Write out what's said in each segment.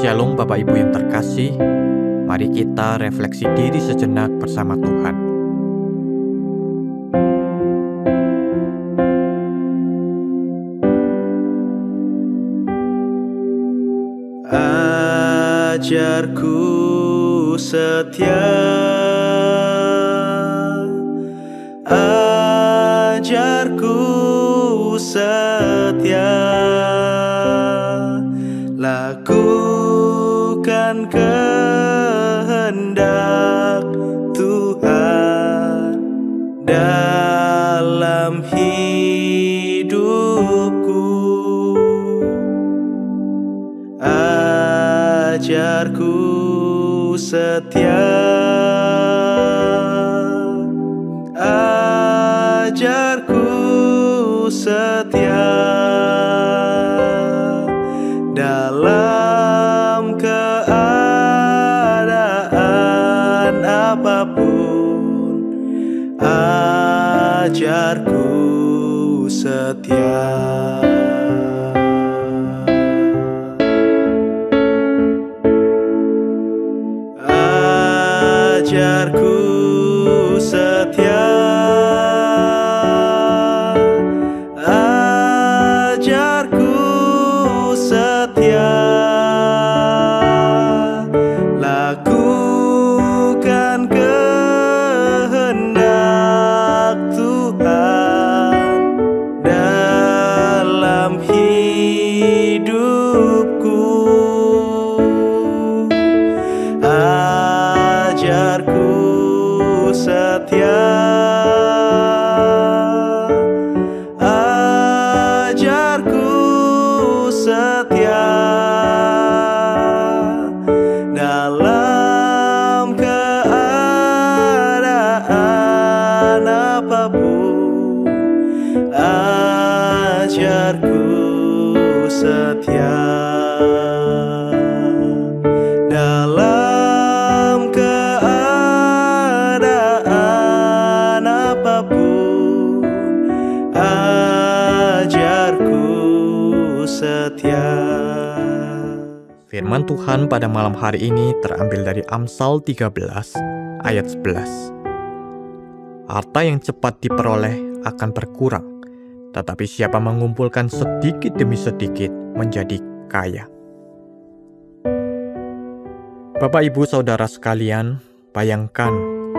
Shalom Bapak Ibu yang terkasih, mari kita refleksi diri sejenak bersama Tuhan. Ajarku setia, ajarku setia, lakukan kehendak Tuhan dalam hidupku. Ajarku setia, ajarku setia, dalam keadaan apapun. Ajarku setia. Ajarku setia, ajarku setia, lakukan kehendak Tuhan dalam hidupku. Ajarku setia, ajarku setia, dalam keadaan apapun. Ajarku setia, dalam keadaan apapun. Ajarku setia. Firman Tuhan pada malam hari ini terambil dari Amsal 13 ayat 11. Harta yang cepat diperoleh akan berkurang, tetapi siapa mengumpulkan sedikit demi sedikit menjadi kaya. Bapak, Ibu, Saudara sekalian, bayangkan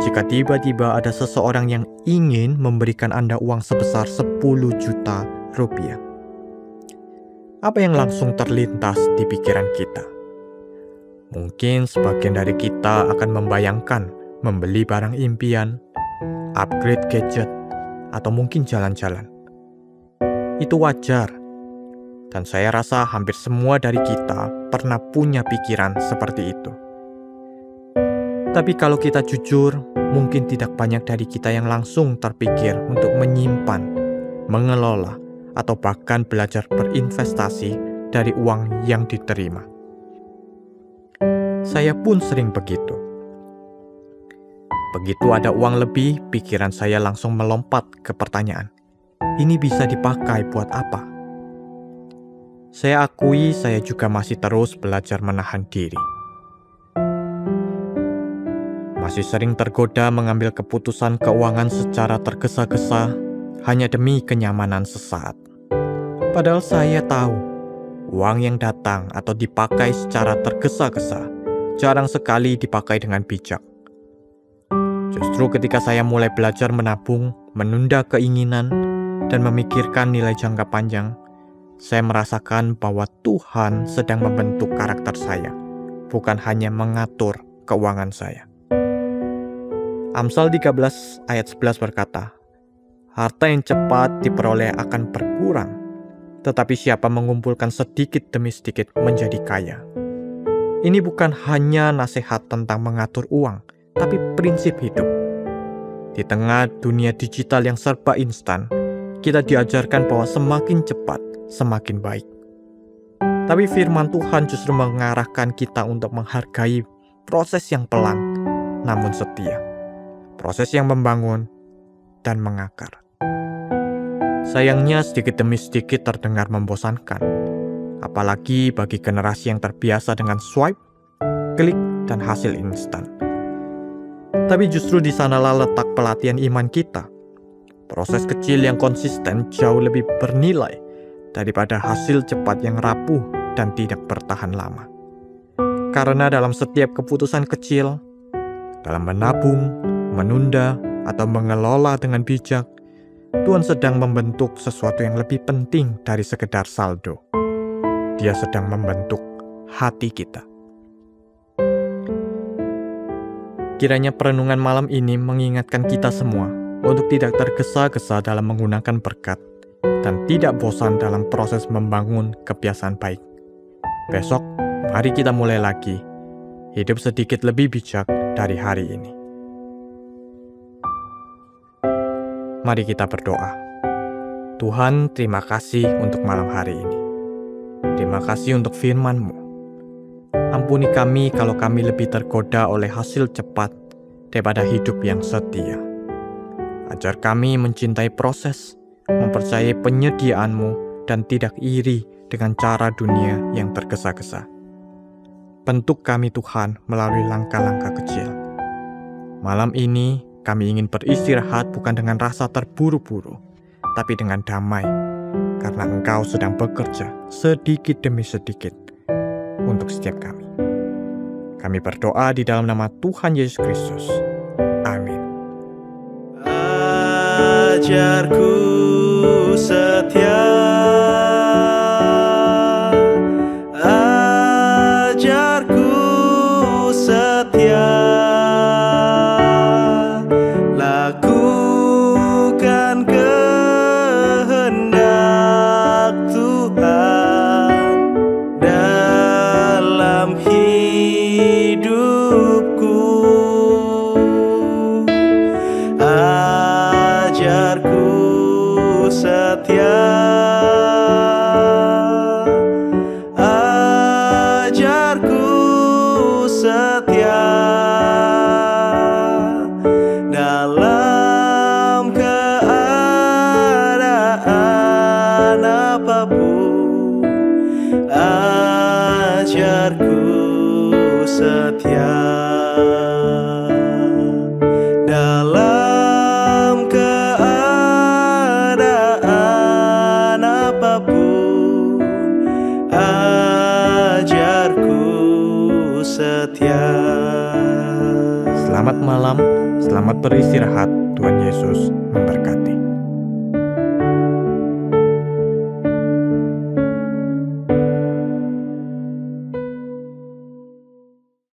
jika tiba-tiba ada seseorang yang ingin memberikan Anda uang sebesar 10 juta rupiah. Apa yang langsung terlintas di pikiran kita? Mungkin sebagian dari kita akan membayangkan membeli barang impian, upgrade gadget, atau mungkin jalan-jalan. Itu wajar, dan saya rasa hampir semua dari kita pernah punya pikiran seperti itu. Tapi kalau kita jujur, mungkin tidak banyak dari kita yang langsung terpikir untuk menyimpan, mengelola, atau bahkan belajar berinvestasi dari uang yang diterima. Saya pun sering begitu. Begitu ada uang lebih, pikiran saya langsung melompat ke pertanyaan, ini bisa dipakai buat apa? Saya akui saya juga masih terus belajar menahan diri. Masih sering tergoda mengambil keputusan keuangan secara tergesa-gesa hanya demi kenyamanan sesaat. Padahal saya tahu, uang yang datang atau dipakai secara tergesa-gesa jarang sekali dipakai dengan bijak. Justru ketika saya mulai belajar menabung, menunda keinginan, dan memikirkan nilai jangka panjang, saya merasakan bahwa Tuhan sedang membentuk karakter saya, bukan hanya mengatur keuangan saya. Amsal 13 ayat 11 berkata, harta yang cepat diperoleh akan berkurang, tetapi siapa mengumpulkan sedikit demi sedikit menjadi kaya. Ini bukan hanya nasihat tentang mengatur uang, tapi prinsip hidup. Di tengah dunia digital yang serba instan, kita diajarkan bahwa semakin cepat, semakin baik. Tapi firman Tuhan justru mengarahkan kita untuk menghargai proses yang pelan, namun setia. Proses yang membangun dan mengakar. Sayangnya sedikit demi sedikit terdengar membosankan. apalagi bagi generasi yang terbiasa dengan swipe, klik, dan hasil instan. Tapi justru di sanalah letak pelatihan iman kita. Proses kecil yang konsisten jauh lebih bernilai daripada hasil cepat yang rapuh dan tidak bertahan lama. Karena dalam setiap keputusan kecil, dalam menabung, menunda, atau mengelola dengan bijak, Tuhan sedang membentuk sesuatu yang lebih penting dari sekedar saldo. Dia sedang membentuk hati kita. Kiranya perenungan malam ini mengingatkan kita semua untuk tidak tergesa-gesa dalam menggunakan berkat dan tidak bosan dalam proses membangun kebiasaan baik. Besok, mari kita mulai lagi, hidup sedikit lebih bijak dari hari ini. Mari kita berdoa. Tuhan, terima kasih untuk malam hari ini. Terima kasih untuk firman-Mu. Ampuni kami kalau kami lebih tergoda oleh hasil cepat daripada hidup yang setia. Ajar kami mencintai proses, mempercayai penyediaan-Mu, dan tidak iri dengan cara dunia yang tergesa-gesa. Bentuk kami Tuhan melalui langkah-langkah kecil. Malam ini kami ingin beristirahat bukan dengan rasa terburu-buru, tapi dengan damai, karena Engkau sedang bekerja sedikit demi sedikit untuk setiap kami. Kami berdoa di dalam nama Tuhan Yesus Kristus. Amin. Ajarku setia, ajarku setia, lakukan kehendak Tuhan dalam hidupku. Ajarku setia, ajarku setia, dalam keadaan apapun. Ajarku setia, dalam keadaan apapun. Ajarku setia. Selamat malam, selamat beristirahat.